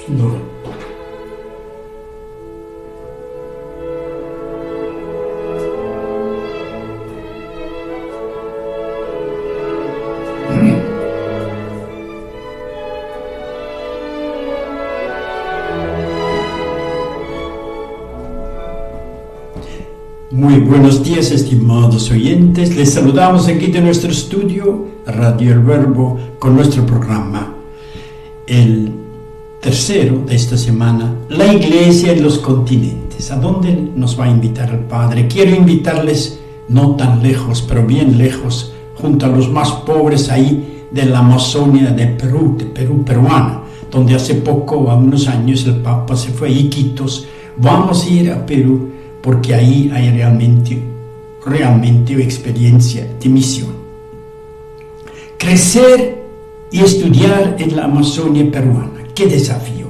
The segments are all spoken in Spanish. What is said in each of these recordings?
No. Muy buenos días, estimados oyentes. Les saludamos aquí de nuestro estudio Radio El Verbo con nuestro programa, el tercero de esta semana, la Iglesia en los continentes. ¿A dónde nos va a invitar el Padre? Quiero invitarles no tan lejos, pero bien lejos, junto a los más pobres ahí de la Amazonia de Perú peruana, donde hace poco, a unos años, el Papa se fue a Iquitos. Vamos a ir a Perú, porque ahí hay realmente experiencia de misión. Crecer y estudiar en la Amazonia peruana, ¡qué desafío!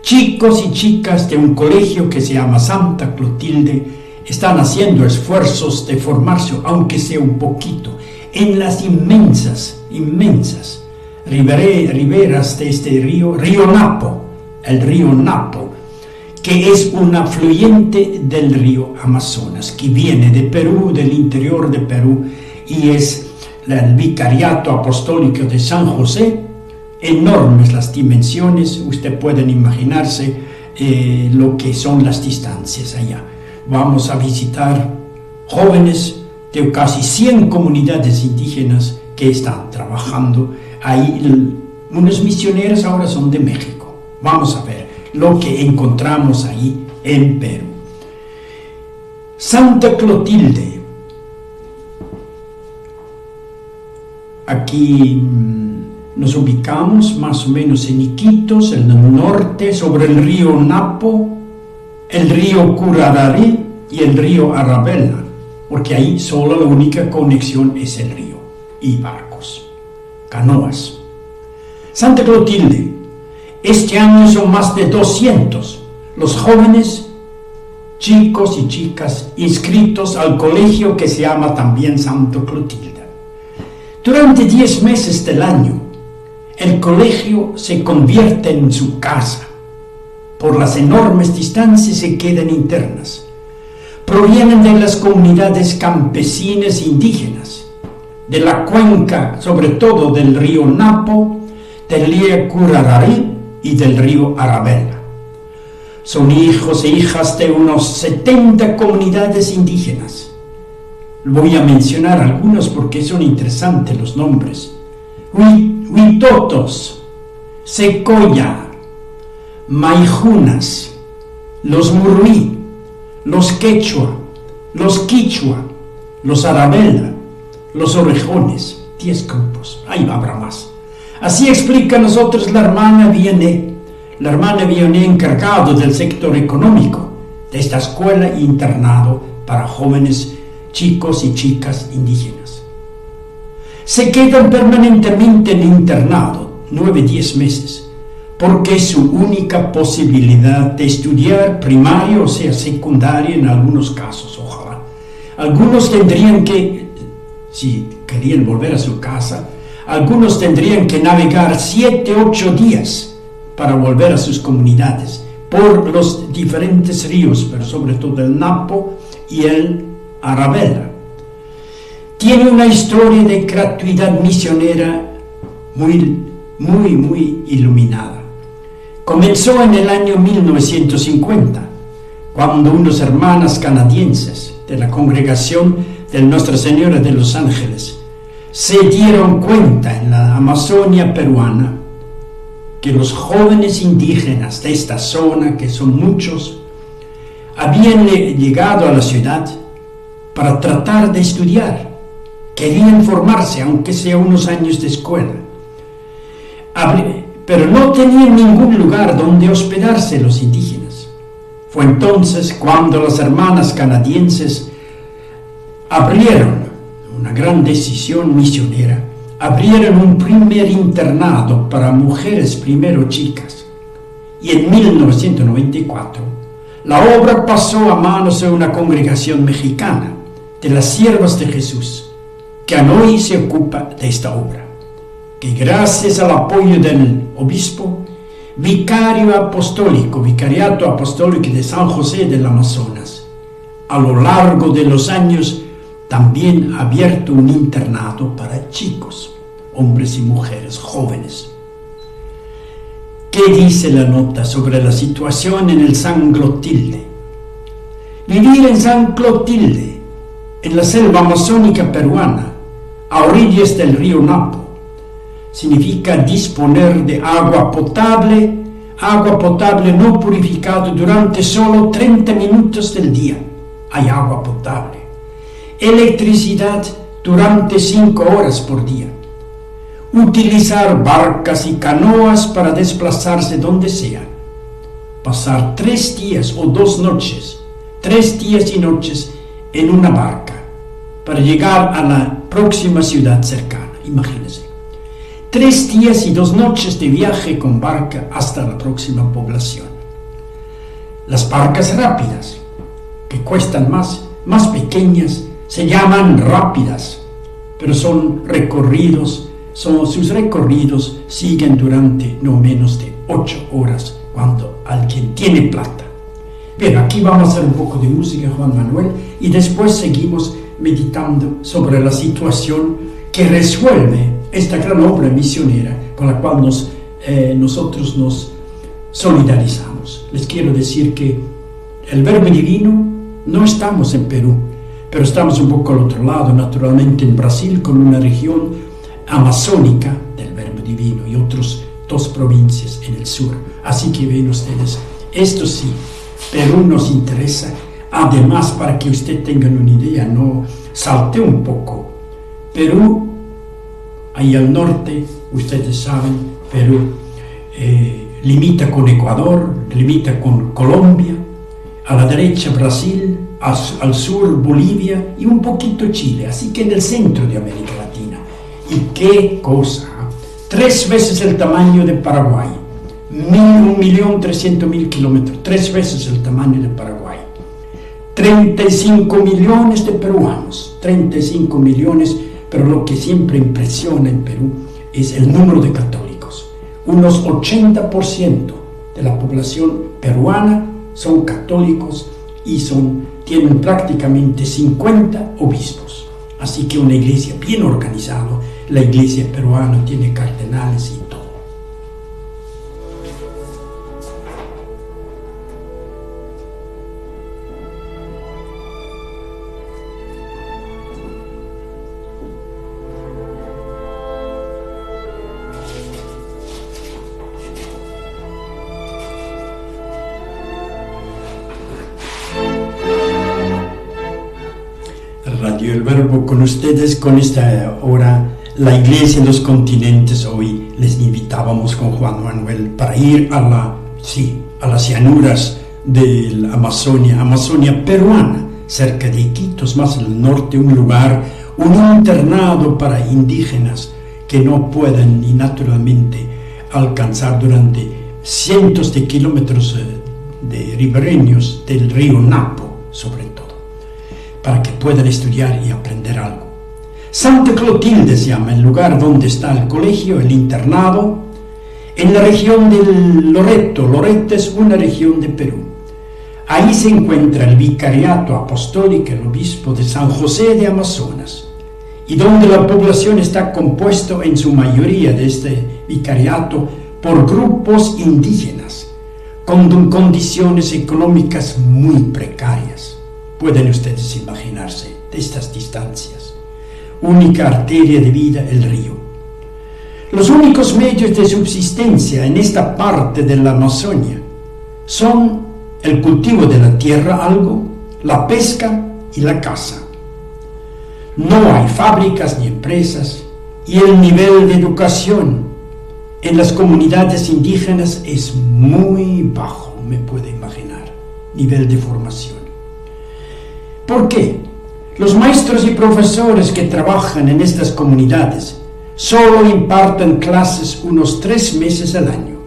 Chicos y chicas de un colegio que se llama Santa Clotilde están haciendo esfuerzos de formarse, aunque sea un poquito, en las inmensas riberas de este río Napo, el río Napo, que es un afluente del río Amazonas, que viene de Perú, del interior de Perú, y es el Vicariato Apostólico de San José. Enormes las dimensiones, usted pueden imaginarse lo que son las distancias allá. Vamos a visitar jóvenes de casi 100 comunidades indígenas que están trabajando ahí. Unos misioneros ahora son de México. Vamos a ver lo que encontramos ahí en Perú. Santa Clotilde. Aquí nos ubicamos más o menos en Iquitos, en el norte, sobre el río Napo, el río Curararé y el río Arabella, porque ahí solo la única conexión es el río, y barcos, canoas. Santa Clotilde. Este año son más de 200 los jóvenes, chicos y chicas inscritos al colegio que se llama también Santa Clotilde. Durante 10 meses del año, el colegio se convierte en su casa. Por las enormes distancias se quedan internas. Provienen de las comunidades campesinas indígenas, de la cuenca, sobre todo del río Napo, del río Curararé y del río Arabella. Son hijos e hijas de unos 70 comunidades indígenas. Voy a mencionar algunos porque son interesantes los nombres. Huitotos, Secoya, Maijunas, los Murrí, los Quechua, los Quichua, los Arabella, los Orejones, 10 grupos, ahí habrá más. Así explica a nosotros la hermana Vianney encargado del sector económico de esta escuela e internado para jóvenes, chicos y chicas indígenas. Se quedan permanentemente en internado, 9-10 meses, porque es su única posibilidad de estudiar primaria o sea secundaria en algunos casos, ojalá. Algunos tendrían que, si querían volver a su casa, algunos tendrían que navegar 7-8 días para volver a sus comunidades por los diferentes ríos, pero sobre todo el Napo y el Arabella. Tiene una historia de gratuidad misionera muy iluminada. Comenzó en el año 1950, cuando unas hermanas canadienses de la congregación de Nuestra Señora de los Ángeles se dieron cuenta en la Amazonia peruana que los jóvenes indígenas de esta zona, que son muchos, habían llegado a la ciudad para tratar de estudiar. Querían formarse, aunque sea unos años de escuela. Pero no tenían ningún lugar donde hospedarse los indígenas. Fue entonces cuando las hermanas canadienses abrieron una gran decisión misionera, abrieron un primer internado para mujeres, primero chicas, y en 1994 la obra pasó a manos de una congregación mexicana, de las Siervas de Jesús, que hoy se ocupa de esta obra, que gracias al apoyo del obispo Vicariato Apostólico de San José del Amazonas. A lo largo de los años también ha abierto un internado para chicos, hombres y mujeres jóvenes. ¿Qué dice la nota sobre la situación en el San Clotilde? Vivir en San Clotilde, en la selva amazónica peruana, a orillas del río Napo, significa disponer de agua potable no purificada durante solo 30 minutos del día. Hay agua potable. Electricidad durante 5 horas por día. Utilizar barcas y canoas para desplazarse donde sea. Pasar 3 días o 2 noches, 3 días y noches en una barca para llegar a la próxima ciudad cercana. Imagínense. 3 días y 2 noches de viaje con barca hasta la próxima población. Las barcas rápidas, que cuestan más pequeñas, se llaman rápidas, pero sus recorridos siguen durante no menos de 8 horas cuando alguien tiene plata. Bien, aquí vamos a hacer un poco de música, Juan Manuel, y después seguimos meditando sobre la situación que resuelve esta gran obra misionera con la cual nosotros nos solidarizamos. Les quiero decir que el Verbo Divino no estamos en Perú, pero estamos un poco al otro lado, naturalmente en Brasil, con una región amazónica del Verbo Divino y otras 2 provincias en el sur. Así que ven ustedes, esto sí, Perú nos interesa. Además, para que ustedes tengan una idea, no salte un poco. Perú, ahí al norte, ustedes saben, Perú limita con Ecuador, limita con Colombia, a la derecha Brasil, al sur Bolivia y un poquito Chile, así que en el centro de América Latina. ¿Y qué cosa? 3 veces el tamaño de Paraguay, 1.300.000 kilómetros, 3 veces el tamaño de Paraguay. 35 millones de peruanos, 35 millones, pero lo que siempre impresiona en Perú es el número de católicos. Unos 80% de la población peruana son católicos y tienen prácticamente 50 obispos. Así que una iglesia bien organizada, la iglesia peruana tiene cardenales y todo. Radio El Verbo con ustedes, con esta hora, la iglesia en los continentes. Hoy les invitábamos con Juan Manuel para ir a las llanuras de la Amazonia peruana, cerca de Iquitos, más en el norte, un internado para indígenas que no pueden ni naturalmente alcanzar durante cientos de kilómetros de ribereños del río Napo, sobre todo, para que puedan estudiar y aprender algo. Santa Clotilde se llama el lugar donde está el colegio, el internado, en la región del Loreto. Loreto es una región de Perú. Ahí se encuentra el Vicariato Apostólico, el obispo de San José de Amazonas, y donde la población está compuesta en su mayoría de este vicariato por grupos indígenas, con condiciones económicas muy precarias. Pueden ustedes imaginarse de estas distancias. Única arteria de vida, el río. Los únicos medios de subsistencia en esta parte de la Amazonia son el cultivo de la tierra, la pesca y la caza. No hay fábricas ni empresas y el nivel de educación en las comunidades indígenas es muy bajo, me puede imaginar, nivel de formación. ¿Por qué? Los maestros y profesores que trabajan en estas comunidades solo imparten clases unos 3 meses al año.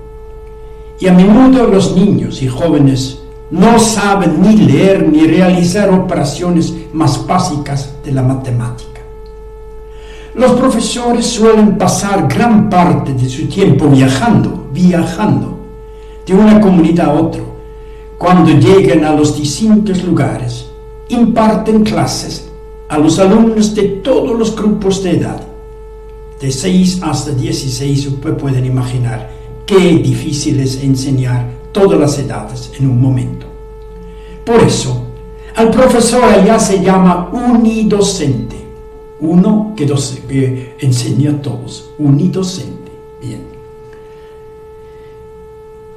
Y a menudo los niños y jóvenes no saben ni leer ni realizar operaciones más básicas de la matemática. Los profesores suelen pasar gran parte de su tiempo viajando, de una comunidad a otra. Cuando llegan a los distintos lugares, imparten clases a los alumnos de todos los grupos de edad, de 6 hasta 16. Ustedes pueden imaginar qué difícil es enseñar todas las edades en un momento. Por eso, al profesor allá se llama unidocente, uno que enseña a todos, unidocente. Bien.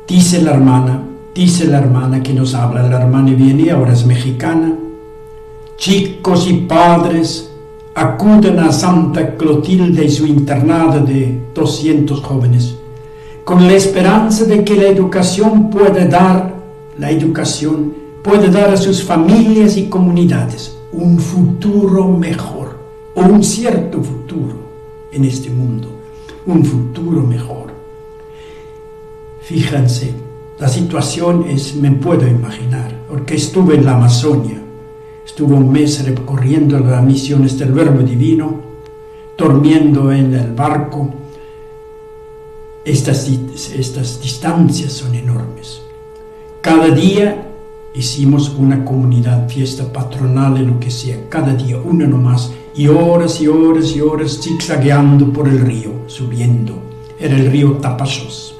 Dice la hermana que nos habla, la hermana viene, ahora es mexicana. Chicos y padres acuden a Santa Clotilde y su internado de 200 jóvenes, con la esperanza de que la educación puede dar a sus familias y comunidades un futuro mejor, o un cierto futuro en este mundo, un futuro mejor. Fíjense, la situación me puedo imaginar, porque estuve en la Amazonia, estuve un mes recorriendo las misiones del Verbo Divino, durmiendo en el barco. Estas distancias son enormes. Cada día hicimos una comunidad, fiesta patronal, lo que sea, cada día una nomás, y horas y horas y horas zigzagueando por el río, subiendo. Era el río Tapachós.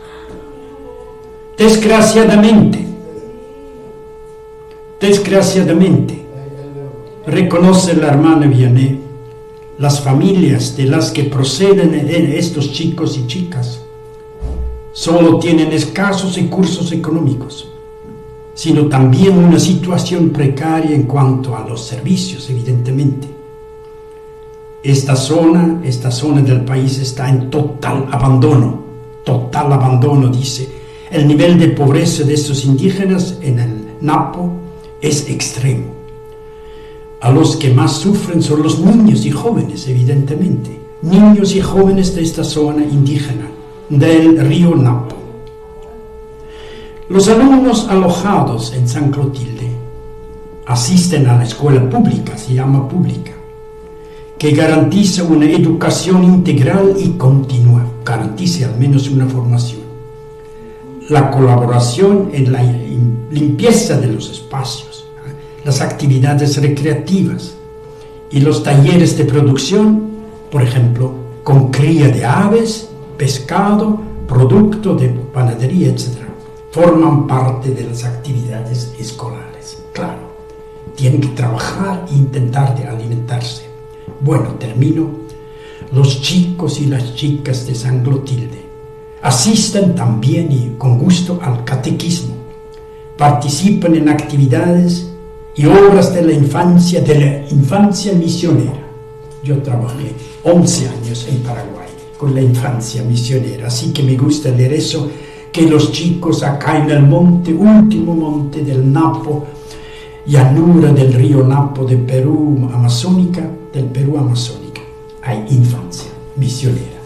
Desgraciadamente, reconoce la hermana Vianney, las familias de las que proceden estos chicos y chicas solo tienen escasos recursos económicos, sino también una situación precaria en cuanto a los servicios, evidentemente. Esta zona del país está en total abandono, dice. El nivel de pobreza de estos indígenas en el Napo es extremo. A los que más sufren son los niños y jóvenes, evidentemente. Niños y jóvenes de esta zona indígena, del río Napo. Los alumnos alojados en San Clotilde asisten a la escuela pública, se llama pública, que garantiza una educación integral y continua, garantiza al menos una formación. La colaboración en la limpieza de los espacios, las actividades recreativas y los talleres de producción, por ejemplo, con cría de aves, pescado, producto de panadería, etc., forman parte de las actividades escolares. Claro, tienen que trabajar e intentar de alimentarse. Bueno, termino. Los chicos y las chicas de San Clotilde asisten también y con gusto al catequismo, participan en actividades y obras de la infancia misionera. Yo trabajé 11 años en Paraguay con la infancia misionera, así que me gusta leer eso, que los chicos acá en el último monte del Napo, llanura del río Napo del Perú amazónica, hay infancia misionera.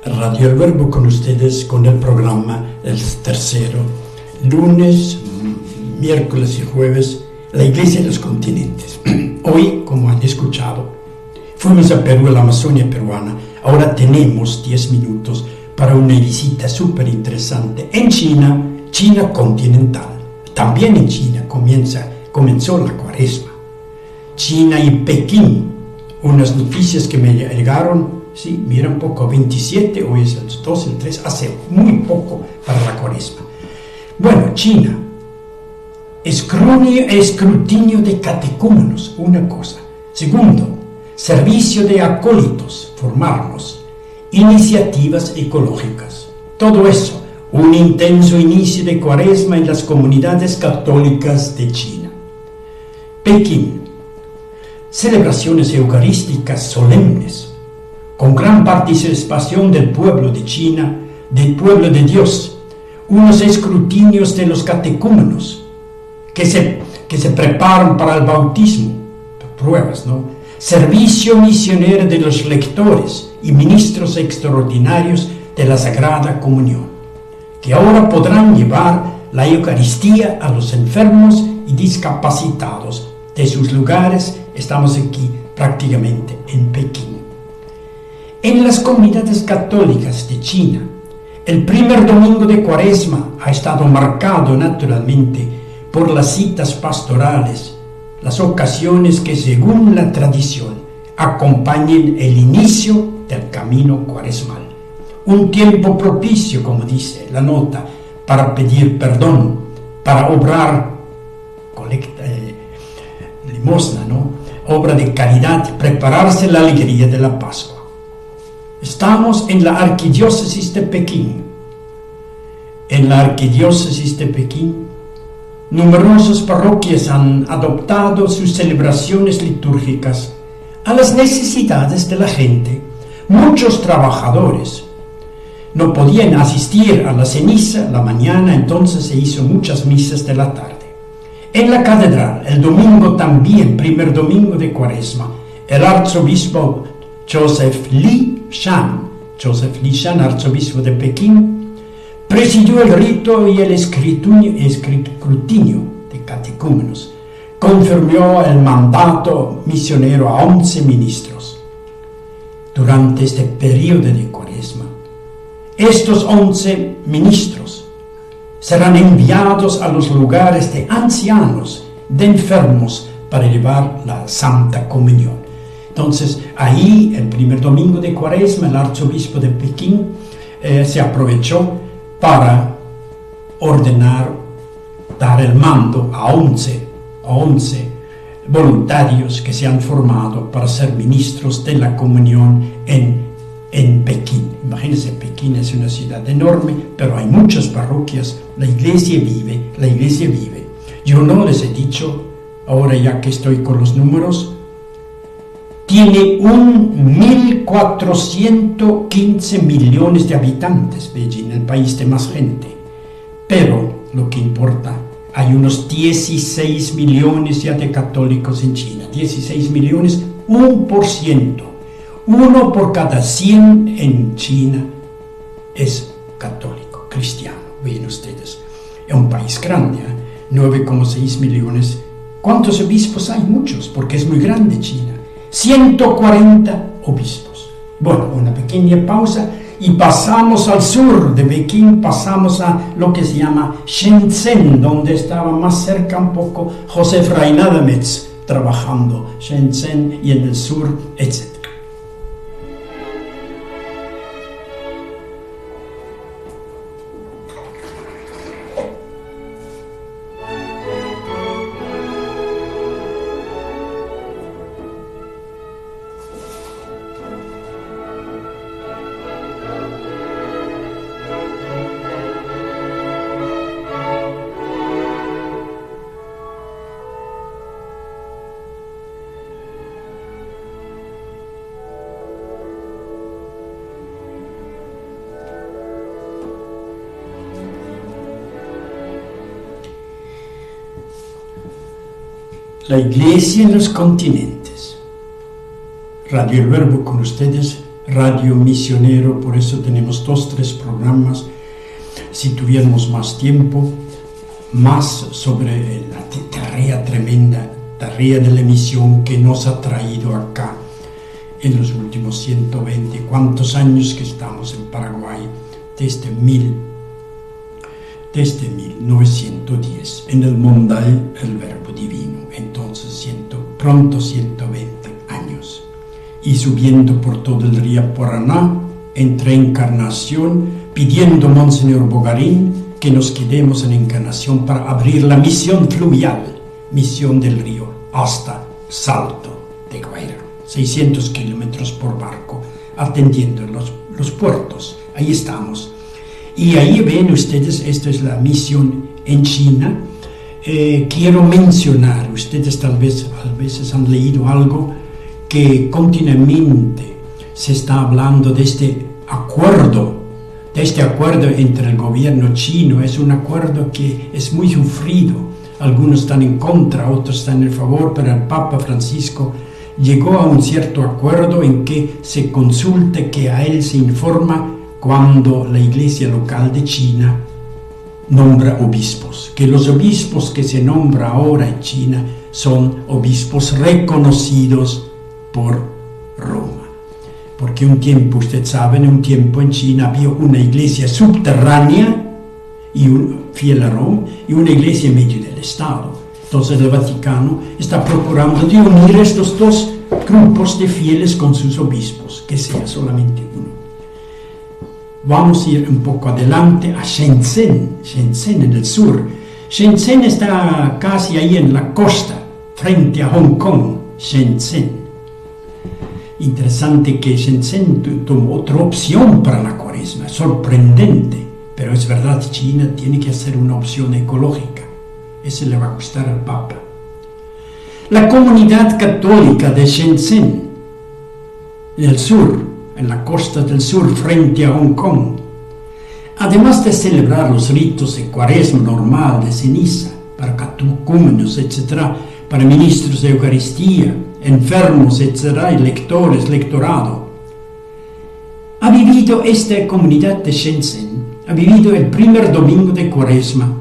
Radio El Verbo con ustedes, con el programa El Tercero, lunes, miércoles y jueves, la Iglesia de los Continentes. Hoy, como han escuchado, fuimos a Perú, a la Amazonia peruana. Ahora tenemos 10 minutos para una visita súper interesante en China continental. También en China comenzó la Cuaresma. China y Pekín, unas noticias que me llegaron. Sí, mira un poco, 27, hoy es el 2, el 3, hace muy poco para la Cuaresma. Bueno, China, escrutinio de catecúmenos, una cosa. Segundo, servicio de acólitos, formarnos, iniciativas ecológicas. Todo eso, un intenso inicio de Cuaresma en las comunidades católicas de China. Pekín. Celebraciones eucarísticas solemnes, con gran participación del pueblo de China, del pueblo de Dios, unos escrutinios de los catecúmenos que se preparan para el bautismo, pruebas, ¿no? Servicio misionero de los lectores y ministros extraordinarios de la Sagrada Comunión, que ahora podrán llevar la Eucaristía a los enfermos y discapacitados de sus lugares. Estamos aquí prácticamente en Pekín. En las comunidades católicas de China, el primer domingo de Cuaresma ha estado marcado naturalmente por las citas pastorales, las ocasiones que según la tradición acompañen el inicio del camino cuaresmal. Un tiempo propicio, como dice la nota, para pedir perdón, para obrar limosna, ¿no? Obra de caridad, prepararse la alegría de la Pascua. Estamos en la arquidiócesis de Pekín. En la arquidiócesis de Pekín, numerosas parroquias han adoptado sus celebraciones litúrgicas a las necesidades de la gente. Muchos trabajadores no podían asistir a la ceniza la mañana, entonces se hizo muchas misas de la tarde. En la catedral, el domingo también, primer domingo de Cuaresma, el arzobispo Joseph Li Shan, arzobispo de Pekín, presidió el rito y el escrutinio de catecúmenos. Confirmó el mandato misionero a 11 ministros. Durante este periodo de Cuaresma, estos 11 ministros serán enviados a los lugares de ancianos, de enfermos, para llevar la Santa Comunión. Entonces, ahí, el primer domingo de Cuaresma, el arzobispo de Pekín se aprovechó para ordenar, dar el mando a 11 voluntarios que se han formado para ser ministros de la comunión en Pekín. Imagínense, Pekín es una ciudad enorme, pero hay muchas parroquias, la iglesia vive. Yo no les he dicho, ahora ya que estoy con los números, tiene 1.415 millones de habitantes, Beijing, el país de más gente. Pero lo que importa, hay unos 16 millones ya de católicos en China. 16 millones, 1%. 1 por cada 100 en China es católico, cristiano. Ven ustedes, es un país grande, 9,6 millones. ¿Cuántos obispos hay? Muchos, porque es muy grande China. 140 obispos. Bueno, una pequeña pausa y pasamos al sur de Pekín, pasamos a lo que se llama Shenzhen, donde estaba más cerca un poco Josef Reinadametz trabajando, Shenzhen y en el sur, etc. La Iglesia en los continentes. Radio El Verbo con ustedes, Radio Misionero, por eso tenemos 2-3 programas. Si tuviéramos más tiempo, más sobre la tarea tremenda, tarea de la misión que nos ha traído acá en los últimos 120, ¿cuántos años que estamos en Paraguay? Desde 1910, en el Mondal, el Verbo Divino. Entonces, pronto 120 años. Y subiendo por todo el río Paraná, entre Encarnación, pidiendo Monseñor Bogarín que nos quedemos en Encarnación para abrir la misión fluvial, misión del río, hasta Salto de Guaira. 600 kilómetros por barco, atendiendo los puertos. Ahí estamos. Y ahí ven ustedes, esta es la misión en China. quiero mencionar, ustedes tal vez a veces han leído algo, que continuamente se está hablando de este acuerdo entre el gobierno chino. Es un acuerdo que es muy sufrido. Algunos están en contra, otros están en favor, pero el Papa Francisco llegó a un cierto acuerdo en que se consulte, que a él se informa cuando la iglesia local de China nombra obispos, que los obispos que se nombra ahora en China son obispos reconocidos por Roma. Porque usted sabe, en un tiempo en China había una iglesia subterránea fiel a Roma y una iglesia en medio del Estado. Entonces el Vaticano está procurando de unir estos dos grupos de fieles con sus obispos, que sea solamente uno. Vamos a ir un poco adelante a Shenzhen en el sur. Shenzhen está casi ahí en la costa, frente a Hong Kong, Shenzhen. Interesante que Shenzhen tomó otra opción para la Cuaresma, sorprendente, pero es verdad, China tiene que hacer una opción ecológica. Ese le va a costar al Papa. La comunidad católica de Shenzhen, en el sur, en la costa del sur, frente a Hong Kong, además de celebrar los ritos de Cuaresma normal, de ceniza, para catecúmenos, etc., para ministros de Eucaristía, enfermos, etc., y lectores, lectorado, ha vivido esta comunidad de Shenzhen, ha vivido el primer domingo de Cuaresma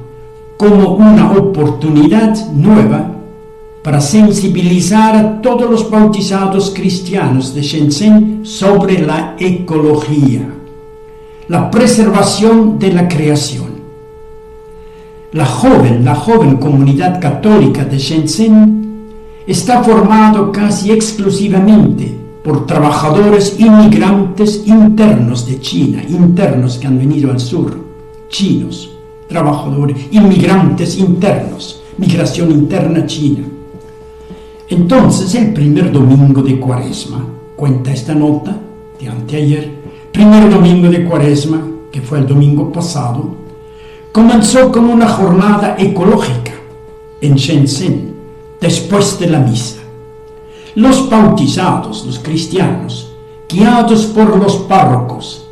como una oportunidad nueva para sensibilizar a todos los bautizados cristianos de Shenzhen sobre la ecología, la preservación de la creación. La joven comunidad católica de Shenzhen está formado casi exclusivamente por trabajadores inmigrantes internos de China, internos que han venido al sur, chinos, trabajadores, inmigrantes internos, migración interna china. Entonces, el primer domingo de Cuaresma, cuenta esta nota de anteayer, primer domingo de Cuaresma, que fue el domingo pasado, comenzó con una jornada ecológica en Shenzhen, después de la misa. Los bautizados, los cristianos, guiados por los párrocos,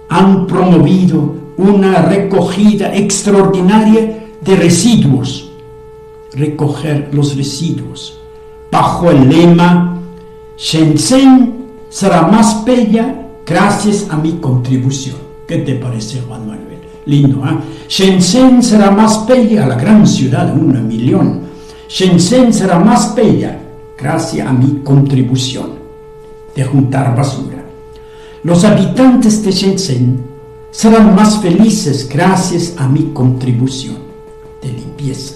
han promovido una recogida extraordinaria de residuos, recoger los residuos, bajo el lema Shenzhen será más bella gracias a mi contribución. ¿Qué te parece, Juan Manuel? Lindo, ¿eh? Shenzhen será más bella, la gran ciudad de 1 millón. Shenzhen será más bella gracias a mi contribución de juntar basura. Los habitantes de Shenzhen serán más felices gracias a mi contribución de limpieza.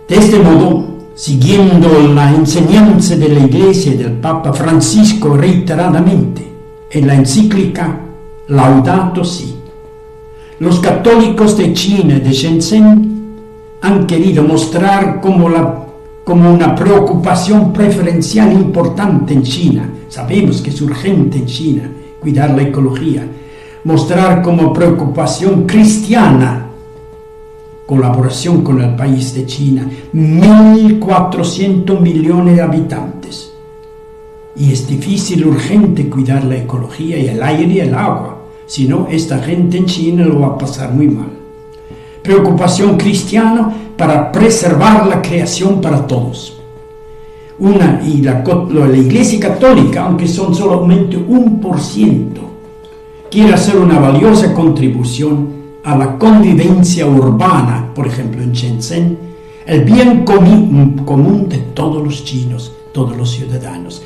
De este modo, siguiendo la enseñanza de la Iglesia y del Papa Francisco reiteradamente en la encíclica Laudato Si, los católicos de China y de Shenzhen han querido mostrar como una preocupación preferencial importante en China. Sabemos que es urgente en China cuidar la ecología. Mostrar como preocupación cristiana colaboración con el país de China, 1.400 millones de habitantes. Y es difícil, urgente cuidar la ecología y el aire y el agua. Si no, esta gente en China lo va a pasar muy mal. Preocupación cristiana para preservar la creación para todos. La Iglesia Católica, aunque son solamente 1%, quiere hacer una valiosa contribución a la convivencia urbana, por ejemplo en Shenzhen, el bien común de todos los chinos, todos los ciudadanos.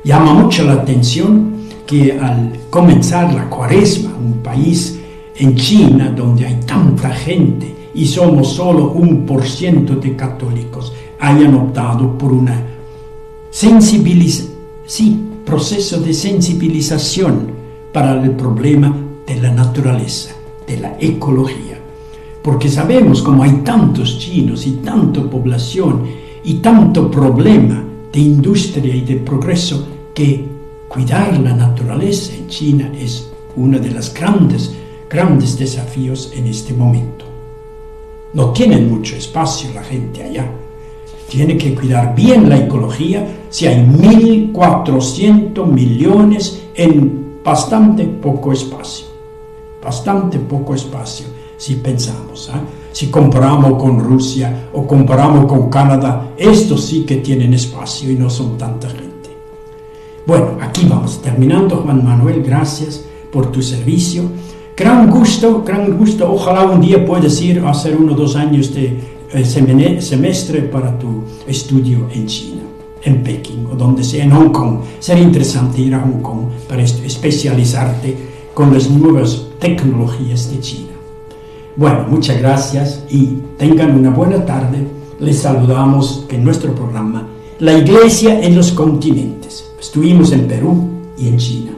Llama mucho la atención que al comenzar la Cuaresma, un país en China donde hay tanta gente y somos solo 1% de católicos, hayan optado por una proceso de sensibilización para el problema de la naturaleza, de la ecología. Porque sabemos, como hay tantos chinos y tanta población y tanto problema de industria y de progreso, que cuidar la naturaleza en China es uno de los grandes desafíos en este momento. No tienen mucho espacio la gente allá. Tiene que cuidar bien la ecología si hay 1.400 millones en bastante poco espacio. Bastante poco espacio, si pensamos. Si comparamos con Rusia o comparamos con Canadá, estos sí que tienen espacio y no son tanta gente. Bueno, aquí vamos terminando, Juan Manuel, gracias por tu servicio. Gran gusto, ojalá un día puedas ir a hacer 1 o 2 años de semestre para tu estudio en China, en Pekín o donde sea, en Hong Kong. Sería interesante ir a Hong Kong para especializarte con las nuevas tecnologías de China. Bueno, muchas gracias y tengan una buena tarde. Les saludamos en nuestro programa La Iglesia en los Continentes. Estuvimos en Perú y en China.